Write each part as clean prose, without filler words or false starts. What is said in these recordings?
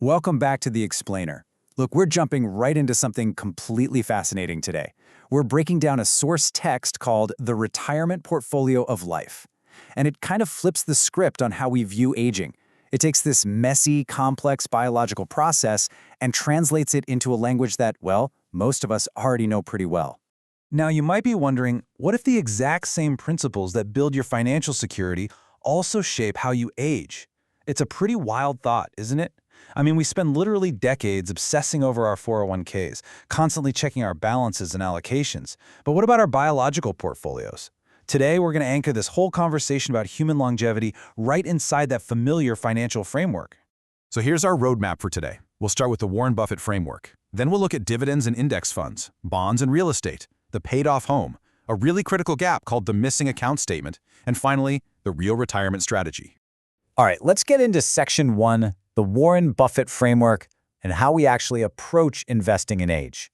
Welcome back to The Explainer. Look, we're jumping right into something completely fascinating today. We're breaking down a source text called The Retirement Portfolio of Life. And it kind of flips the script on how we view aging. It takes this messy, complex biological process and translates it into a language that, well, most of us already know pretty well. Now, you might be wondering, what if the exact same principles that build your financial security also shape how you age? It's a pretty wild thought, isn't it? I mean, we spend literally decades obsessing over our 401ks, constantly checking our balances and allocations. But what about our biological portfolios? Today, we're going to anchor this whole conversation about human longevity right inside that familiar financial framework. So here's our roadmap for today. We'll start with the Warren Buffett framework. Then we'll look at dividends and index funds, bonds and real estate, the paid-off home, a really critical gap called the missing account statement, and finally, the real retirement strategy. All right, let's get into Section 1, the Warren Buffett framework, and how we actually approach investing in age.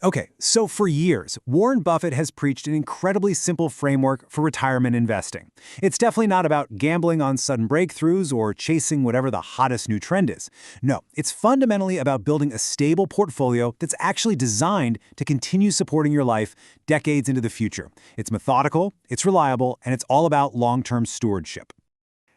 Okay, so for years, Warren Buffett has preached an incredibly simple framework for retirement investing. It's definitely not about gambling on sudden breakthroughs or chasing whatever the hottest new trend is. No, it's fundamentally about building a stable portfolio that's actually designed to continue supporting your life decades into the future. It's methodical, it's reliable, and it's all about long-term stewardship.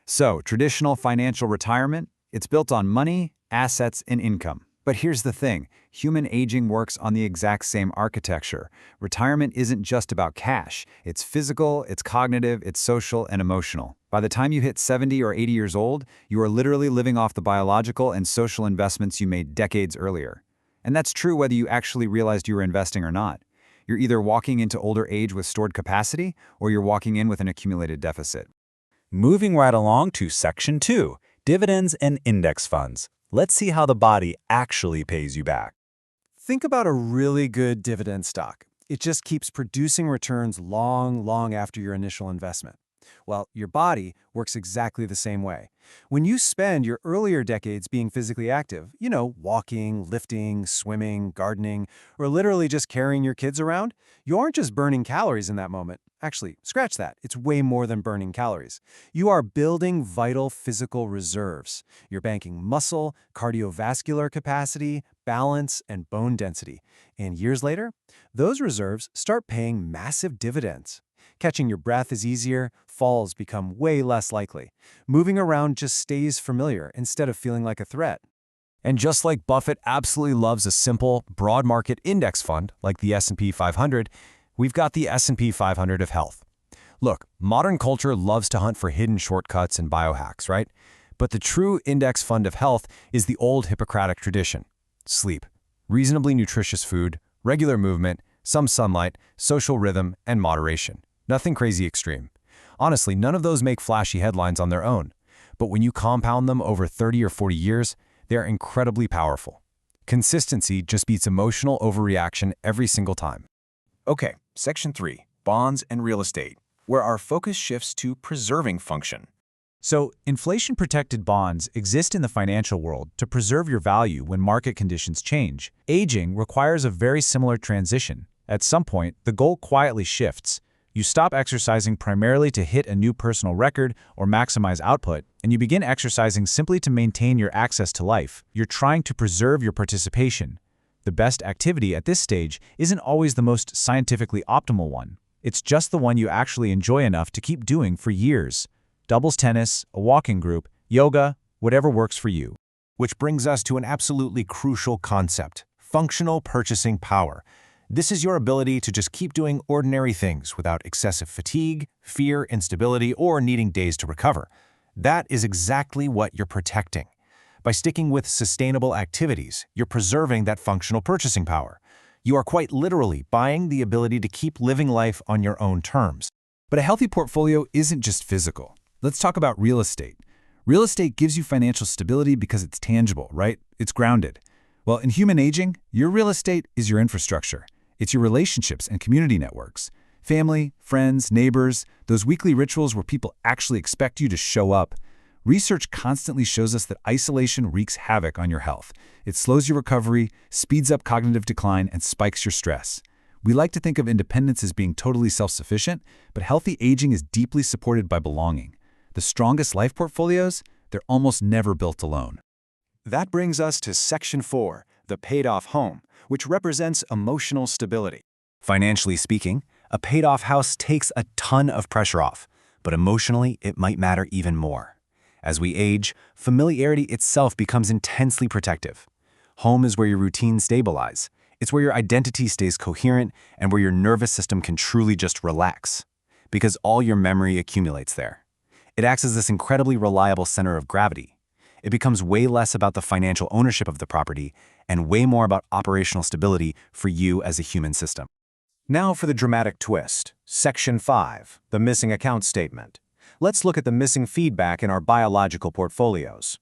So, traditional financial retirement, it's built on money, assets, and income. But here's the thing, human aging works on the exact same architecture. Retirement isn't just about cash. It's physical, it's cognitive, it's social, and emotional. By the time you hit 70 or 80 years old, you are literally living off the biological and social investments you made decades earlier. And that's true whether you actually realized you were investing or not. You're either walking into older age with stored capacity, or you're walking in with an accumulated deficit. Moving right along to Section 2, dividends and index funds. Let's see how the body actually pays you back. Think about a really good dividend stock. It just keeps producing returns long after your initial investment. Well, your body works exactly the same way. When you spend your earlier decades being physically active, walking, lifting, swimming, gardening, or literally just carrying your kids around, you aren't just burning calories in that moment. Actually, scratch that. It's way more than burning calories. You are building vital physical reserves. You're banking muscle, cardiovascular capacity, balance, and bone density. And years later, those reserves start paying massive dividends. Catching your breath is easier, falls become way less likely. Moving around just stays familiar instead of feeling like a threat. And just like Buffett absolutely loves a simple, broad market index fund like the S&P 500, we've got the S&P 500 of health. Look, modern culture loves to hunt for hidden shortcuts and biohacks, right? But the true index fund of health is the old Hippocratic tradition. Sleep, reasonably nutritious food, regular movement, some sunlight, social rhythm, and moderation. Nothing crazy extreme. Honestly, none of those make flashy headlines on their own. But when you compound them over 30 or 40 years, they are incredibly powerful. Consistency just beats emotional overreaction every single time. Okay, Section 3, bonds and real estate, where our focus shifts to preserving function. So, inflation-protected bonds exist in the financial world to preserve your value when market conditions change. Aging requires a very similar transition. At some point, the goal quietly shifts. You stop exercising primarily to hit a new personal record or maximize output, and you begin exercising simply to maintain your access to life. You're trying to preserve your participation. The best activity at this stage isn't always the most scientifically optimal one. It's just the one you actually enjoy enough to keep doing for years. Doubles tennis, a walking group, yoga, whatever works for you. Which brings us to an absolutely crucial concept, functional purchasing power. This is your ability to just keep doing ordinary things without excessive fatigue, fear, instability, or needing days to recover. That is exactly what you're protecting. By sticking with sustainable activities, you're preserving that functional purchasing power. You are quite literally buying the ability to keep living life on your own terms. But a healthy portfolio isn't just physical. Let's talk about real estate. Real estate gives you financial stability because it's tangible, right? It's grounded. Well, in human aging, your real estate is your infrastructure. It's your relationships and community networks. Family, friends, neighbors, those weekly rituals where people actually expect you to show up. Research constantly shows us that isolation wreaks havoc on your health. It slows your recovery, speeds up cognitive decline, and spikes your stress. We like to think of independence as being totally self-sufficient, but healthy aging is deeply supported by belonging. The strongest life portfolios, they're almost never built alone. That brings us to Section 4, the paid-off home, which represents emotional stability. Financially speaking, a paid-off house takes a ton of pressure off, but emotionally, it might matter even more. As we age, familiarity itself becomes intensely protective. Home is where your routines stabilize. It's where your identity stays coherent and where your nervous system can truly just relax, because all your memory accumulates there. It acts as this incredibly reliable center of gravity. It becomes way less about the financial ownership of the property and way more about operational stability for you as a human system. Now for the dramatic twist. Section 5, the missing account statement. Let's look at the missing feedback in our biological portfolios.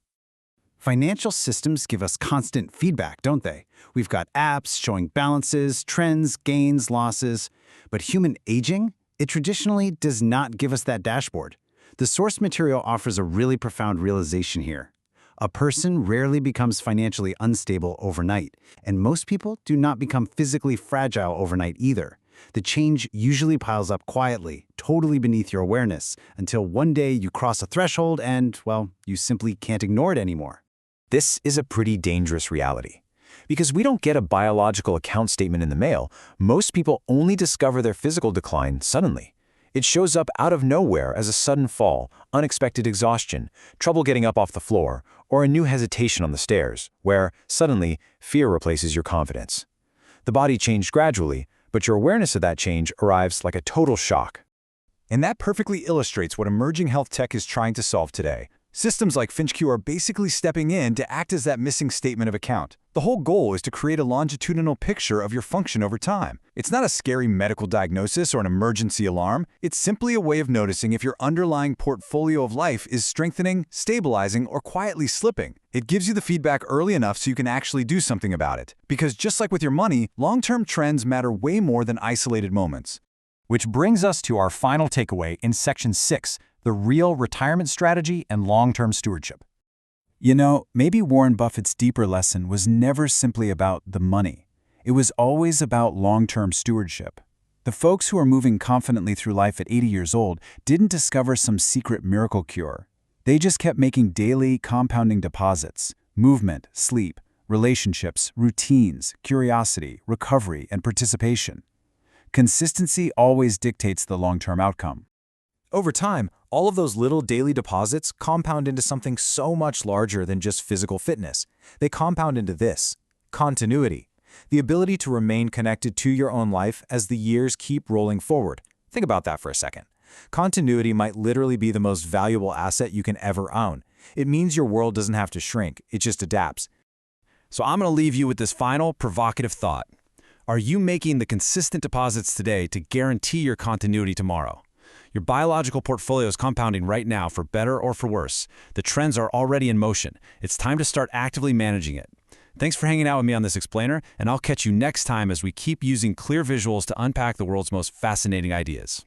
Financial systems give us constant feedback, don't they? We've got apps showing balances, trends, gains, losses. But human aging? It traditionally does not give us that dashboard. The source material offers a really profound realization here. A person rarely becomes financially unstable overnight, and most people do not become physically fragile overnight either. The change usually piles up quietly, totally beneath your awareness, until one day you cross a threshold and, well, you simply can't ignore it anymore. This is a pretty dangerous reality. Because we don't get a biological account statement in the mail, most people only discover their physical decline suddenly. It shows up out of nowhere as a sudden fall, unexpected exhaustion, trouble getting up off the floor, or a new hesitation on the stairs, where, suddenly, fear replaces your confidence. The body changed gradually, but your awareness of that change arrives like a total shock. And that perfectly illustrates what emerging health tech is trying to solve today. Systems like FinchQ are basically stepping in to act as that missing statement of account. The whole goal is to create a longitudinal picture of your function over time. It's not a scary medical diagnosis or an emergency alarm. It's simply a way of noticing if your underlying portfolio of life is strengthening, stabilizing, or quietly slipping. It gives you the feedback early enough so you can actually do something about it. Because just like with your money, long-term trends matter way more than isolated moments. Which brings us to our final takeaway in Section 6, the real retirement strategy and long-term stewardship. You know, maybe Warren Buffett's deeper lesson was never simply about the money. It was always about long-term stewardship. The folks who are moving confidently through life at 80 years old didn't discover some secret miracle cure. They just kept making daily, compounding deposits: movement, sleep, relationships, routines, curiosity, recovery, and participation. Consistency always dictates the long-term outcome. Over time, all of those little daily deposits compound into something so much larger than just physical fitness. They compound into this: continuity, the ability to remain connected to your own life as the years keep rolling forward. Think about that for a second. Continuity might literally be the most valuable asset you can ever own. It means your world doesn't have to shrink, it just adapts. So I'm going to leave you with this final provocative thought. Are you making the consistent deposits today to guarantee your continuity tomorrow? Your biological portfolio is compounding right now, for better or for worse. The trends are already in motion. It's time to start actively managing it. Thanks for hanging out with me on this explainer, and I'll catch you next time as we keep using clear visuals to unpack the world's most fascinating ideas.